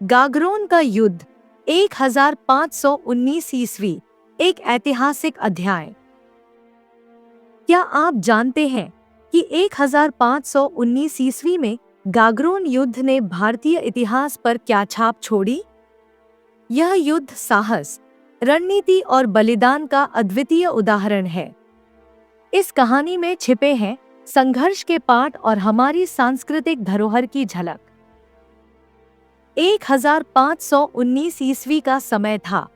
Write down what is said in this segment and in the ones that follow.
गागरोन का युद्ध 1519 ईस्वी, एक ऐतिहासिक अध्याय। क्या आप जानते हैं कि 1519 ईस्वी में गागरोन युद्ध ने भारतीय इतिहास पर क्या छाप छोड़ी? यह युद्ध साहस, रणनीति और बलिदान का अद्वितीय उदाहरण है। इस कहानी में छिपे हैं संघर्ष के पाठ और हमारी सांस्कृतिक धरोहर की झलक। 1519 ईस्वी का समय था।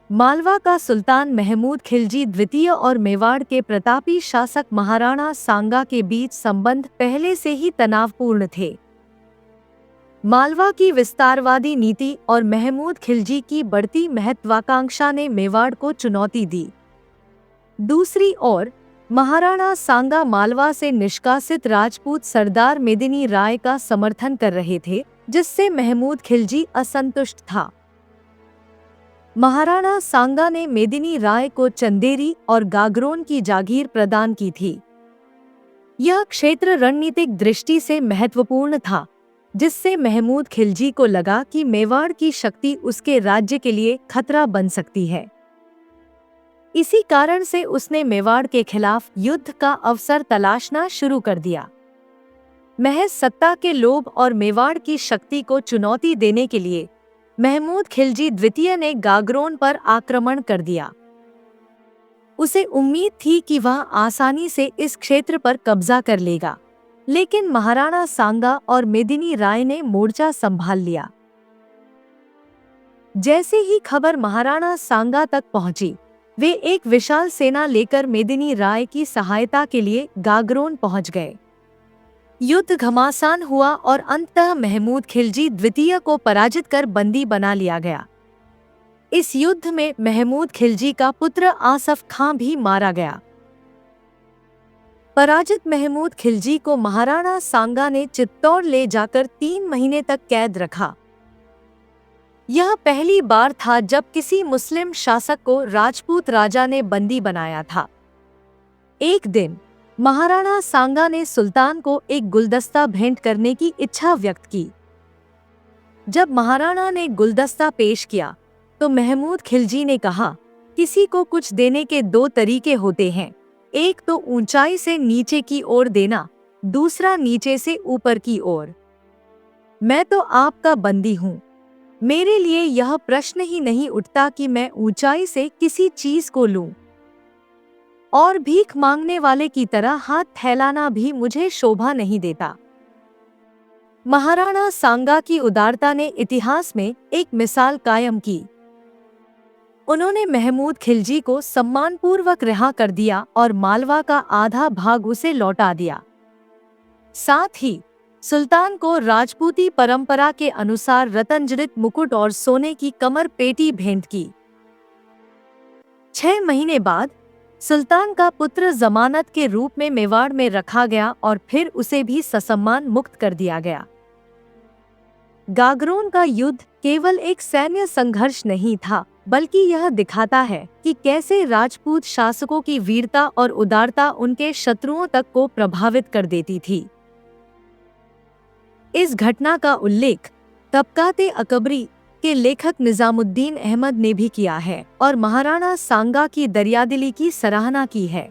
मालवा का सुल्तान महमूद खिलजी द्वितीय और मेवाड़ के प्रतापी शासक महाराणा सांगा के बीच संबंध पहले से ही तनावपूर्ण थे। मालवा की विस्तारवादी नीति और महमूद खिलजी की बढ़ती महत्वाकांक्षा ने मेवाड़ को चुनौती दी। दूसरी ओर महाराणा सांगा मालवा से निष्कासित राजपूत सरदार मेदिनी राय का समर्थन कर रहे थे, जिससे महमूद खिलजी असंतुष्ट था। महाराणा सांगा ने मेदिनी राय को चंदेरी और गागरोन की जागीर प्रदान की थी। यह क्षेत्र रणनीतिक दृष्टि से महत्वपूर्ण था, जिससे महमूद खिलजी को लगा कि मेवाड़ की शक्ति उसके राज्य के लिए खतरा बन सकती है। इसी कारण से उसने मेवाड़ के खिलाफ युद्ध का अवसर तलाशना शुरू कर दिया। महज सत्ता के लोभ और मेवाड़ की शक्ति को चुनौती देने के लिए महमूद खिलजी द्वितीय ने गागरोन पर आक्रमण कर दिया। उसे उम्मीद थी कि वह आसानी से इस क्षेत्र पर कब्जा कर लेगा, लेकिन महाराणा सांगा और मेदिनी राय ने मोर्चा संभाल लिया। जैसे ही खबर महाराणा सांगा तक पहुंची, वे एक विशाल सेना लेकर मेदिनी राय की सहायता के लिए गागरोन पहुंच गए। युद्ध घमासान हुआ और अंततः महमूद खिलजी द्वितीय को पराजित कर बंदी बना लिया गया। इस युद्ध में महमूद खिलजी का पुत्र आसफ खां भी मारा गया। पराजित महमूद खिलजी को महाराणा सांगा ने चित्तौड़ ले जाकर 3 महीने तक कैद रखा। यह पहली बार था जब किसी मुस्लिम शासक को राजपूत राजा ने बंदी बनाया था। एक दिन महाराणा सांगा ने सुल्तान को एक गुलदस्ता भेंट करने की इच्छा व्यक्त की। जब महाराणा ने गुलदस्ता पेश किया, तो महमूद खिलजी ने कहा, किसी को कुछ देने के 2 तरीके होते हैं, एक तो ऊंचाई से नीचे की ओर देना, दूसरा नीचे से ऊपर की ओर। मैं तो आपका बंदी हूँ। मेरे लिए यह प्रश्न ही नहीं उठता कि मैं ऊंचाई से किसी चीज को लूं, और भीख मांगने वाले की तरह हाथ फैलाना भी मुझे शोभा नहीं देता। महाराणा सांगा की उदारता ने इतिहास में एक मिसाल कायम की। उन्होंने महमूद खिलजी को सम्मानपूर्वक रिहा कर दिया और मालवा का आधा भाग उसे लौटा दिया। साथ ही सुल्तान को राजपूती परंपरा के अनुसार रत्नजड़ित मुकुट और सोने की कमर पेटी भेंट की। 6 महीने बाद सुल्तान का पुत्र जमानत के रूप में मेवाड़ में रखा गया और फिर उसे भी ससम्मान मुक्त कर दिया गया। गागरोन का युद्ध केवल एक सैन्य संघर्ष नहीं था, बल्कि यह दिखाता है कि कैसे राजपूत शासकों की वीरता और उदारता उनके शत्रुओं तक को प्रभावित कर देती थी। इस घटना का उल्लेख तबकात-ए-अकबरी के लेखक निजामुद्दीन अहमद ने भी किया है और महाराणा सांगा की दरियादिली की सराहना की है।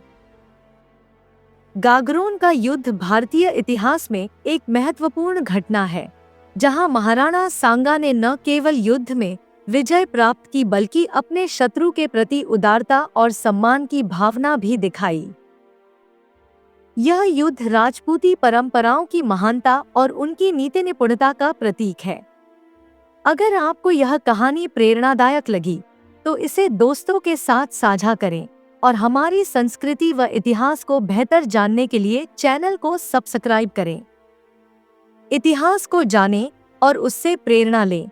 गागरोन का युद्ध भारतीय इतिहास में एक महत्वपूर्ण घटना है, जहां महाराणा सांगा ने न केवल युद्ध में विजय प्राप्त की, बल्कि अपने शत्रु के प्रति उदारता और सम्मान की भावना भी दिखाई। यह युद्ध राजपूती परंपराओं की महानता और उनकी नीति निपुणता का प्रतीक है। अगर आपको यह कहानी प्रेरणादायक लगी, तो इसे दोस्तों के साथ साझा करें और हमारी संस्कृति व इतिहास को बेहतर जानने के लिए चैनल को सब्सक्राइब करें। इतिहास को जानें और उससे प्रेरणा लें।